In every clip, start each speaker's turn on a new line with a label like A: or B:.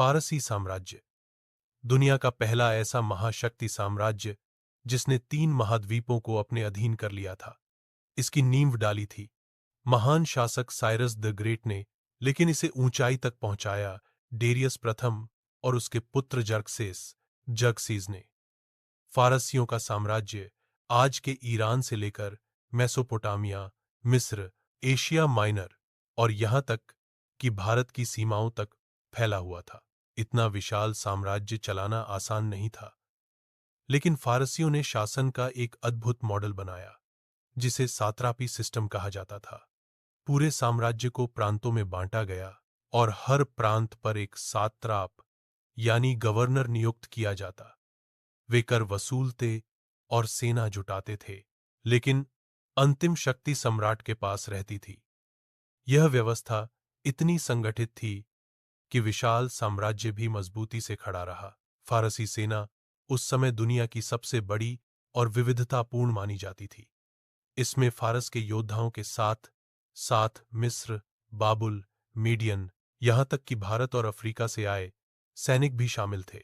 A: फारसी साम्राज्य दुनिया का पहला ऐसा महाशक्ति साम्राज्य जिसने 3 महाद्वीपों को अपने अधीन कर लिया था। इसकी नींव डाली थी महान शासक साइरस द ग्रेट ने, लेकिन इसे ऊंचाई तक पहुंचाया डेरियस प्रथम और उसके पुत्र जर्कसीज ने। फारसियों का साम्राज्य आज के ईरान से लेकर मेसोपोटामिया, मिस्र, एशिया माइनर और यहां तक कि भारत की सीमाओं तक फैला हुआ था। इतना विशाल साम्राज्य चलाना आसान नहीं था, लेकिन फारसियों ने शासन का एक अद्भुत मॉडल बनाया जिसे सात्रापी सिस्टम कहा जाता था। पूरे साम्राज्य को प्रांतों में बांटा गया और हर प्रांत पर एक सात्राप यानी गवर्नर नियुक्त किया जाता। वे कर वसूलते और सेना जुटाते थे, लेकिन अंतिम शक्ति सम्राट के पास रहती थी। यह व्यवस्था इतनी संगठित थी कि विशाल साम्राज्य भी मजबूती से खड़ा रहा। फारसी सेना उस समय दुनिया की सबसे बड़ी और विविधतापूर्ण मानी जाती थी। इसमें फारस के योद्धाओं के साथ साथ मिस्र, बाबुल, मीडियन, यहां तक कि भारत और अफ्रीका से आए सैनिक भी शामिल थे।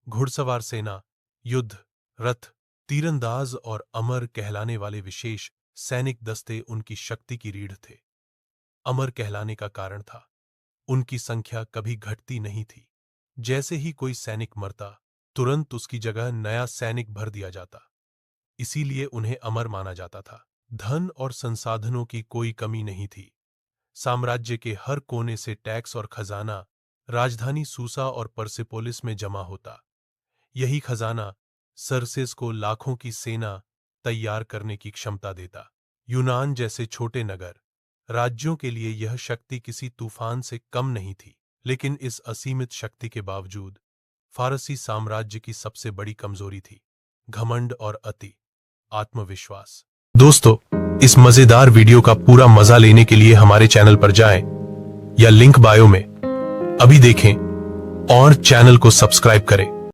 A: घुड़सवार सेना, युद्ध रथ, तीरंदाज और अमर कहलाने वाले विशेष सैनिक दस्ते उनकी शक्ति की रीढ़ थे। अमर कहलाने का कारण था उनकी संख्या कभी घटती नहीं थी। जैसे ही कोई सैनिक मरता, तुरंत उसकी जगह नया सैनिक भर दिया जाता। इसीलिए उन्हें अमर माना जाता था। धन और संसाधनों की कोई कमी नहीं थी। साम्राज्य के हर कोने से टैक्स और खजाना राजधानी सूसा और परसेपोलिस में जमा होता। यही खजाना सरसेस को लाखों की सेना तैयार करने की क्षमता देता। यूनान जैसे छोटे नगर राज्यों के लिए यह शक्ति किसी तूफान से कम नहीं थी, लेकिन इस असीमित शक्ति के बावजूद फारसी साम्राज्य की सबसे बड़ी कमजोरी थी घमंड और अति आत्मविश्वास। दोस्तों, इस मजेदार वीडियो का पूरा मजा लेने के लिए हमारे चैनल पर जाएं या लिंक बायो में अभी देखें और चैनल को सब्सक्राइब करें।